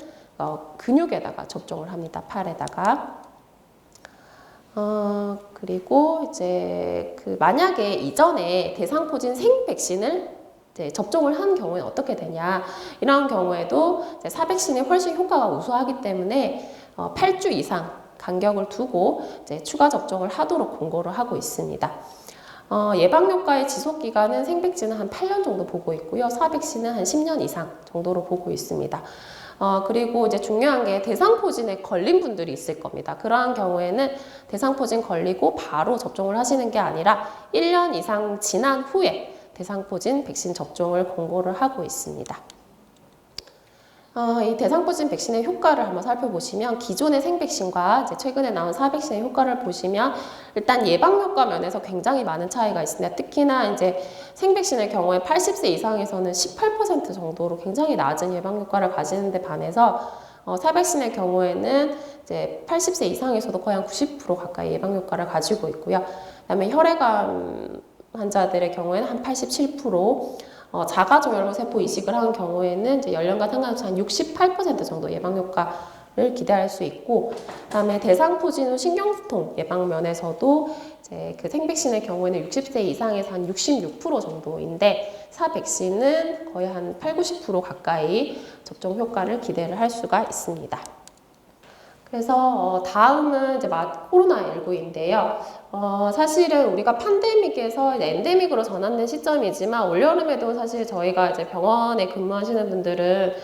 근육에다가 접종을 합니다. 팔에다가. 그리고 이제 만약에 이전에 대상포진 생백신을 이제 접종을 한 경우에 어떻게 되냐. 이런 경우에도 이제 사백신이 훨씬 효과가 우수하기 때문에 8주 이상 간격을 두고 이제 추가 접종을 하도록 공고를 하고 있습니다. 예방 효과의 지속 기간은 생백신은 한 8년 정도 보고 있고요. 사백신은 한 10년 이상 정도로 보고 있습니다. 그리고 이제 중요한 게 대상포진에 걸린 분들이 있을 겁니다. 그러한 경우에는 대상포진 걸리고 바로 접종을 하시는 게 아니라 1년 이상 지난 후에 대상포진 백신 접종을 공고를 하고 있습니다. 이 대상포진 백신의 효과를 한번 살펴보시면 기존의 생백신과 이제 최근에 나온 사백신의 효과를 보시면 일단 예방 효과 면에서 굉장히 많은 차이가 있습니다. 특히나 이제 생백신의 경우에 80세 이상에서는 18% 정도로 굉장히 낮은 예방 효과를 가지는 데 반해서 사백신의 경우에는 이제 80세 이상에서도 거의 한 90% 가까이 예방 효과를 가지고 있고요. 그다음에 혈액암 환자들의 경우에는 한 87%, 자가조혈모 세포 이식을 한 경우에는 이제 연령과 상관없이 한 68% 정도 예방 효과를 기대할 수 있고, 그다음에 대상포진 후 신경통 예방 면에서도 이제 그 생백신의 경우에는 60세 이상에서 한 66% 정도인데 사백신은 거의 한 8, 90% 가까이 접종 효과를 기대를 할 수가 있습니다. 그래서 다음은 이제 코로나19인데요. 사실은 우리가 팬데믹에서 엔데믹으로 전환된 시점이지만 올여름에도 사실 저희가 이제 병원에 근무하시는 분들은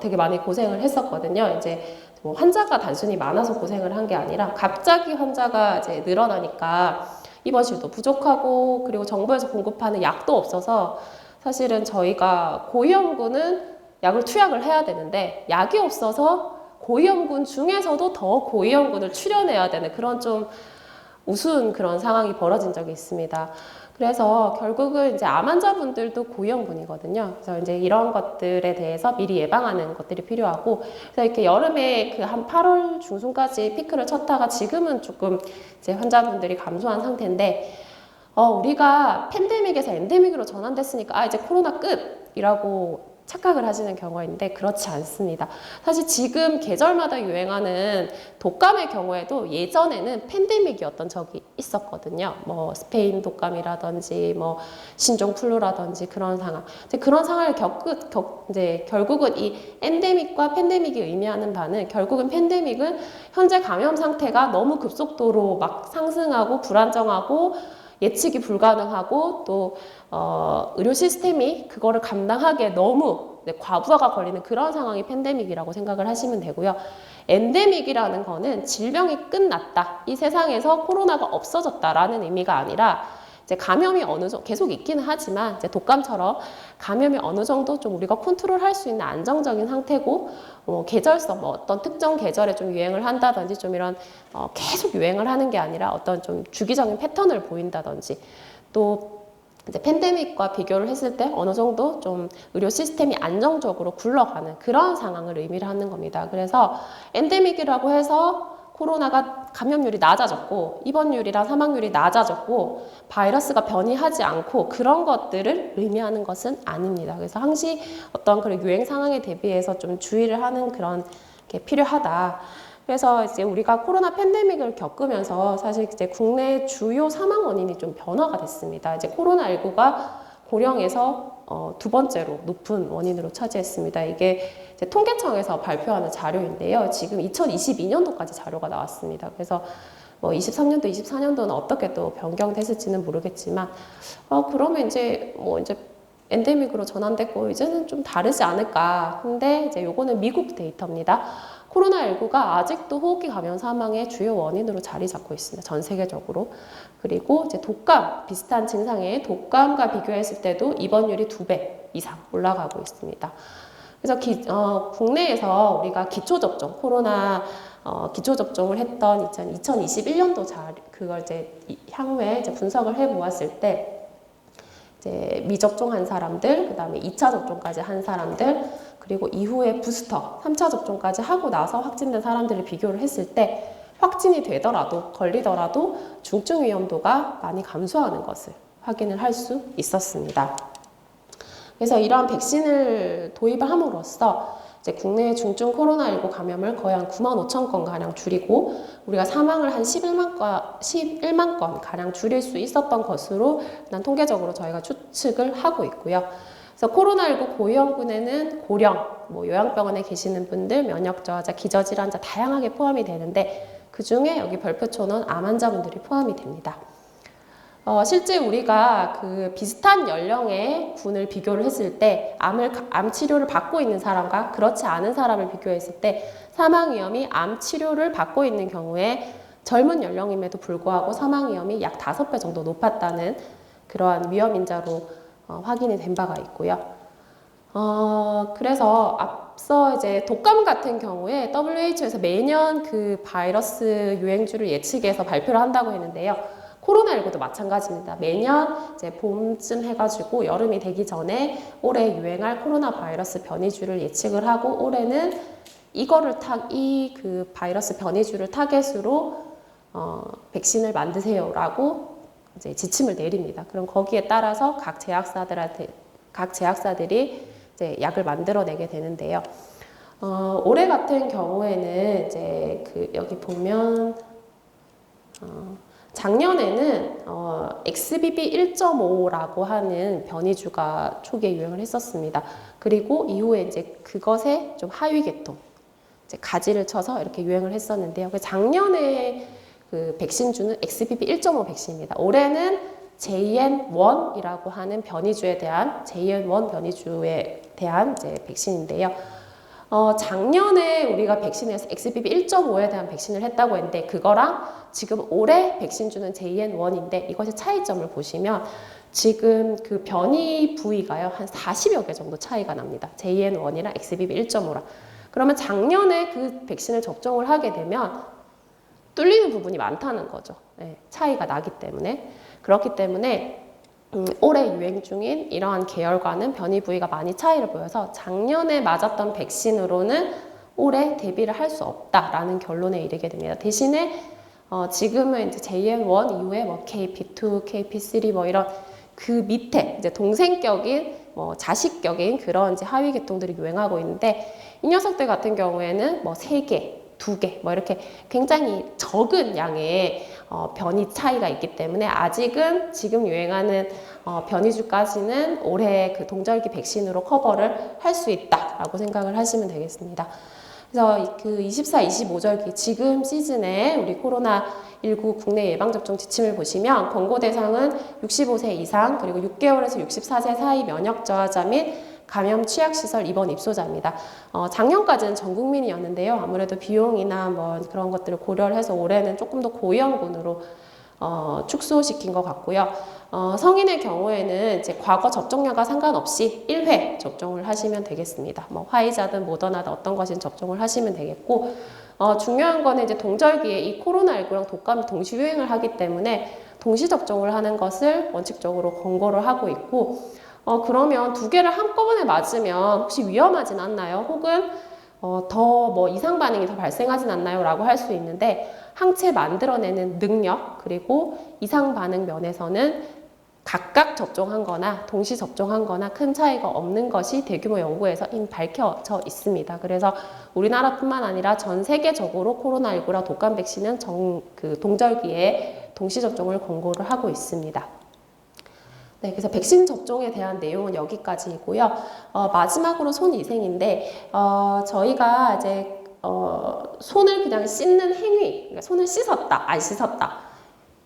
되게 많이 고생을 했었거든요. 이제 뭐 환자가 단순히 많아서 고생을 한 게 아니라 갑자기 환자가 이제 늘어나니까 입원실도 부족하고 그리고 정부에서 공급하는 약도 없어서 사실은 저희가 고위험군은 약을 투약을 해야 되는데 약이 없어서 고위험군 중에서도 더 고위험군을 출연해야 되는 그런 좀 우스운 그런 상황이 벌어진 적이 있습니다. 그래서 결국은 이제 암 환자분들도 고위험군이거든요. 그래서 이제 이런 것들에 대해서 미리 예방하는 것들이 필요하고, 그래서 이렇게 여름에 그 한 8월 중순까지 피크를 쳤다가 지금은 조금 이제 환자분들이 감소한 상태인데, 우리가 팬데믹에서 엔데믹으로 전환됐으니까 이제 코로나 끝이라고 착각을 하시는 경우가 있는데 그렇지 않습니다. 사실 지금 계절마다 유행하는 독감의 경우에도 예전에는 팬데믹이었던 적이 있었거든요. 뭐 스페인 독감이라든지 뭐 신종 플루라든지 그런 상황. 이제 그런 상황을 이제 결국은 이 엔데믹과 팬데믹이 의미하는 바는 결국은 팬데믹은 현재 감염 상태가 너무 급속도로 막 상승하고 불안정하고 예측이 불가능하고 또 의료 시스템이 그거를 감당하기에 너무 과부하가 걸리는 그런 상황이 팬데믹이라고 생각을 하시면 되고요. 엔데믹이라는 거는 질병이 끝났다. 이 세상에서 코로나가 없어졌다라는 의미가 아니라 이제 감염이 어느 정도 계속 있기는 하지만 이제 독감처럼 감염이 어느 정도 좀 우리가 컨트롤할 수 있는 안정적인 상태고 계절성 뭐 어떤 특정 계절에 좀 유행을 한다든지 좀 이런 계속 유행을 하는 게 아니라 어떤 좀 주기적인 패턴을 보인다든지 또 이제 팬데믹과 비교를 했을 때 어느 정도 좀 의료 시스템이 안정적으로 굴러가는 그런 상황을 의미를 하는 겁니다. 그래서 엔데믹이라고 해서 코로나가 감염률이 낮아졌고 입원율이랑 사망률이 낮아졌고 바이러스가 변이하지 않고 그런 것들을 의미하는 것은 아닙니다. 그래서 항시 어떤 그런 유행 상황에 대비해서 좀 주의를 하는 그런 게 필요하다. 그래서 이제 우리가 코로나 팬데믹을 겪으면서 사실 이제 국내 주요 사망 원인이 좀 변화가 됐습니다. 이제 코로나19가 고령에서 두 번째로 높은 원인으로 차지했습니다. 이게 이제 통계청에서 발표하는 자료인데요. 지금 2022년도까지 자료가 나왔습니다. 그래서 뭐 23년도, 24년도는 어떻게 또 변경됐을지는 모르겠지만, 그러면 이제 이제 엔데믹으로 전환됐고 이제는 좀 다르지 않을까. 근데 이제 요거는 미국 데이터입니다. 코로나19가 아직도 호흡기 감염 사망의 주요 원인으로 자리 잡고 있습니다. 전 세계적으로. 그리고 이제 독감, 비슷한 증상의 독감과 비교했을 때도 입원율이 2배 이상 올라가고 있습니다. 그래서 국내에서 우리가 기초접종, 코로나 기초접종을 했던 2021년도 그걸 이제 향후에 이제 분석을 해 보았을 때 이제 미접종한 사람들, 그 다음에 2차 접종까지 한 사람들, 그리고 이후에 부스터, 3차 접종까지 하고 나서 확진된 사람들을 비교를 했을 때 확진이 되더라도, 걸리더라도 중증 위험도가 많이 감소하는 것을 확인을 할 수 있었습니다. 그래서 이러한 백신을 도입을 함으로써 이제 국내의 중증 코로나19 감염을 거의 한 9만 5천 건 가량 줄이고 우리가 사망을 한 11만 건 가량 줄일 수 있었던 것으로 일단 통계적으로 저희가 추측을 하고 있고요. 그래서 코로나19 고위험군에는 고령, 요양병원에 계시는 분들, 면역저하자, 기저질환자 다양하게 포함이 되는데 그 중에 여기 별표초는 암 환자분들이 포함이 됩니다. 실제 우리가 그 비슷한 연령의 군을 비교를 했을 때 암 치료를 받고 있는 사람과 그렇지 않은 사람을 비교했을 때 사망 위험이 암 치료를 받고 있는 경우에 젊은 연령임에도 불구하고 사망 위험이 약 5배 정도 높았다는 그러한 위험 인자로 확인이 된 바가 있고요. 그래서 앞서 이제 독감 같은 경우에 WHO에서 매년 그 바이러스 유행주를 예측해서 발표를 한다고 했는데요. 코로나19도 마찬가지입니다. 매년 이제 봄쯤 해가지고 여름이 되기 전에 올해 유행할 코로나 바이러스 변이주를 예측을 하고 올해는 이거를 이 그 바이러스 변이주를 타겟으로 백신을 만드세요라고 이제 지침을 내립니다. 그럼 거기에 따라서 각 제약사들이 이제 약을 만들어내게 되는데요. 올해 같은 경우에는 이제 여기 보면 작년에는 XBB 1.5라고 하는 변이주가 초기에 유행을 했었습니다. 그리고 이후에 이제 그것의 좀 하위 계통, 이제 가지를 쳐서 이렇게 유행을 했었는데요. 작년에 그 백신주는 XBB 1.5 백신입니다. 올해는 JN1이라고 하는 변이주에 대한 JN1 변이주에 대한 이제 백신인데요. 작년에 우리가 백신에서 XBB 1.5에 대한 백신을 했다고 했는데 그거랑 지금 올해 백신주는 JN1인데 이것의 차이점을 보시면 지금 그 변이 부위가요 한 40여 개 정도 차이가 납니다. JN1이랑 XBB 1.5랑. 그러면 작년에 그 백신을 접종을 하게 되면 뚫리는 부분이 많다는 거죠. 네, 차이가 나기 때문에. 그렇기 때문에 올해 유행 중인 이러한 계열과는 변이 부위가 많이 차이를 보여서 작년에 맞았던 백신으로는 올해 대비를 할 수 없다라는 결론에 이르게 됩니다. 대신에 지금은 이제 JN1 이후에 뭐 KP2, KP3 뭐 이런 그 밑에 이제 동생격인 뭐 자식격인 그런 이제 하위 계통들이 유행하고 있는데 이 녀석들 같은 경우에는 뭐 3개, 2개 뭐 이렇게 굉장히 적은 양의 변이 차이가 있기 때문에 아직은 지금 유행하는 변이주까지는 올해 그 동절기 백신으로 커버를 할 수 있다라고 생각을 하시면 되겠습니다. 그래서 그 24, 25절기 지금 시즌에 우리 코로나19 국내 예방접종 지침을 보시면 권고 대상은 65세 이상 그리고 6개월에서 64세 사이 면역 저하자 및 감염 취약시설 입원 입소자입니다. 작년까지는 전 국민이었는데요. 아무래도 비용이나 뭐 그런 것들을 고려를 해서 올해는 조금 더 고위험군으로 축소시킨 것 같고요. 성인의 경우에는 이제 과거 접종량과 상관없이 1회 접종을 하시면 되겠습니다. 뭐 화이자든 모더나든 어떤 것인 접종을 하시면 되겠고, 중요한 거는 이제 동절기에 이 코로나19랑 독감이 동시 유행을 하기 때문에 동시 접종을 하는 것을 원칙적으로 권고를 하고 있고, 그러면 2개를 한꺼번에 맞으면 혹시 위험하진 않나요? 혹은 더 뭐 이상 반응이 더 발생하진 않나요? 라고 할 수 있는데 항체 만들어내는 능력 그리고 이상 반응 면에서는 각각 접종한 거나 동시 접종한 거나 큰 차이가 없는 것이 대규모 연구에서 이미 밝혀져 있습니다. 그래서 우리나라뿐만 아니라 전 세계적으로 코로나19랑 독감 백신은 동절기에 동시 접종을 권고를 하고 있습니다. 네, 그래서 백신 접종에 대한 내용은 여기까지이고요. 마지막으로 손위생인데, 저희가 이제, 손을 그냥 씻는 행위, 그러니까 손을 씻었다, 안 씻었다.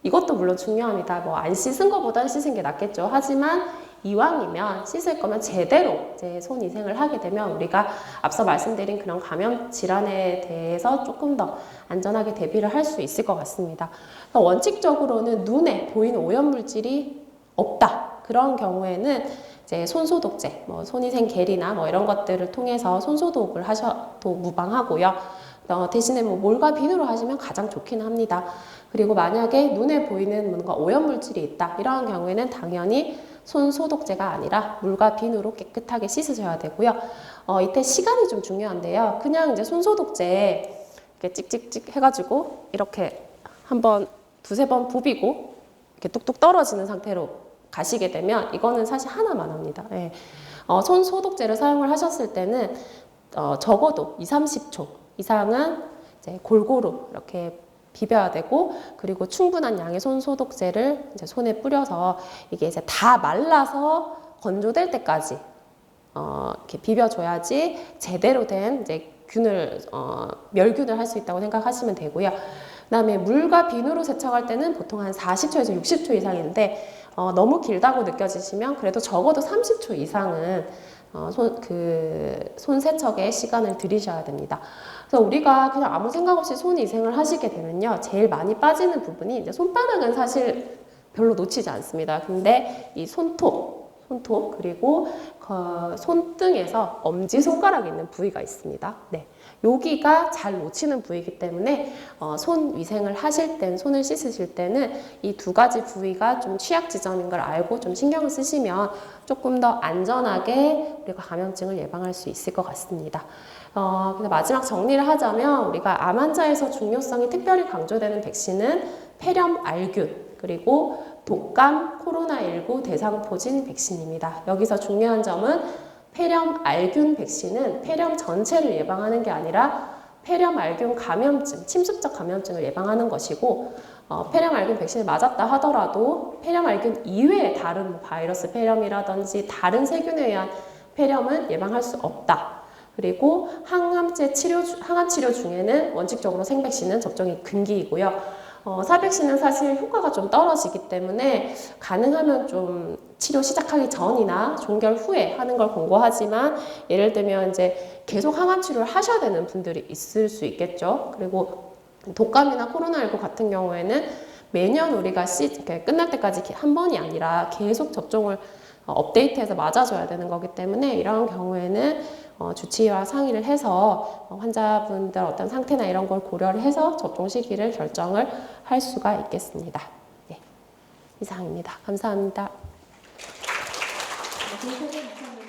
이것도 물론 중요합니다. 뭐, 안 씻은 것보다는 씻은 게 낫겠죠. 하지만, 이왕이면 씻을 거면 제대로 이제 손위생을 하게 되면 우리가 앞서 말씀드린 그런 감염 질환에 대해서 조금 더 안전하게 대비를 할 수 있을 것 같습니다. 원칙적으로는 눈에 보이는 오염물질이 없다. 그런 경우에는 이제 손소독제, 뭐 손위생 겔이나 뭐 이런 것들을 통해서 손소독을 하셔도 무방하고요. 대신에 뭐 몰과 비누로 하시면 가장 좋긴 합니다. 그리고 만약에 눈에 보이는 뭔가 오염물질이 있다. 이런 경우에는 당연히 손소독제가 아니라 물과 비누로 깨끗하게 씻으셔야 되고요. 이때 시간이 좀 중요한데요. 그냥 이제 손소독제 이렇게 찍찍찍 해가지고 이렇게 한번 두세 번 부비고 이렇게 뚝뚝 떨어지는 상태로 가시게 되면 이거는 사실 하나만 합니다. 예. 손 소독제를 사용을 하셨을 때는 적어도 2, 30초 이상은 이제 골고루 이렇게 비벼야 되고 그리고 충분한 양의 손 소독제를 이제 손에 뿌려서 이게 이제 다 말라서 건조될 때까지 이렇게 비벼줘야지 제대로 된 이제 멸균을 할 수 있다고 생각하시면 되고요. 그다음에 물과 비누로 세척할 때는 보통 한 40초에서 60초 이상인데 너무 길다고 느껴지시면 그래도 적어도 30초 이상은 손 세척에 시간을 들이셔야 됩니다. 그래서 우리가 그냥 아무 생각 없이 손위생을 하시게 되면요, 제일 많이 빠지는 부분이 이제 손바닥은 사실 별로 놓치지 않습니다. 근데 이 손톱 그리고 손등에서 엄지손가락이 있는 부위가 있습니다. 네. 여기가 잘 놓치는 부위이기 때문에 손 위생을 하실 때는 손을 씻으실 때는 이 2가지 부위가 좀 취약 지점인 걸 알고 좀 신경을 쓰시면 조금 더 안전하게 우리가 감염증을 예방할 수 있을 것 같습니다. 그래서 마지막 정리를 하자면 우리가 암 환자에서 중요성이 특별히 강조되는 백신은 폐렴 알균 그리고 독감 코로나19 대상포진 백신입니다. 여기서 중요한 점은 폐렴 알균 백신은 폐렴 전체를 예방하는 게 아니라 폐렴 알균 감염증, 침습적 감염증을 예방하는 것이고 폐렴 알균 백신을 맞았다 하더라도 폐렴 알균 이외의 다른 바이러스 폐렴이라든지 다른 세균에 의한 폐렴은 예방할 수 없다. 그리고 항암 치료 중에는 원칙적으로 생백신은 접종이 금기이고요. 사백신은 사실 효과가 좀 떨어지기 때문에 가능하면 좀 치료 시작하기 전이나 종결 후에 하는 걸 권고하지만 예를 들면 이제 계속 항암 치료를 하셔야 되는 분들이 있을 수 있겠죠. 그리고 독감이나 코로나19 같은 경우에는 매년 우리가 끝날 때까지 한 번이 아니라 계속 접종을 업데이트해서 맞아줘야 되는 거기 때문에 이런 경우에는 주치의와 상의를 해서 환자분들 어떤 상태나 이런 걸 고려를 해서 접종 시기를 결정을 할 수가 있겠습니다. 네, 이상입니다. 감사합니다.
네,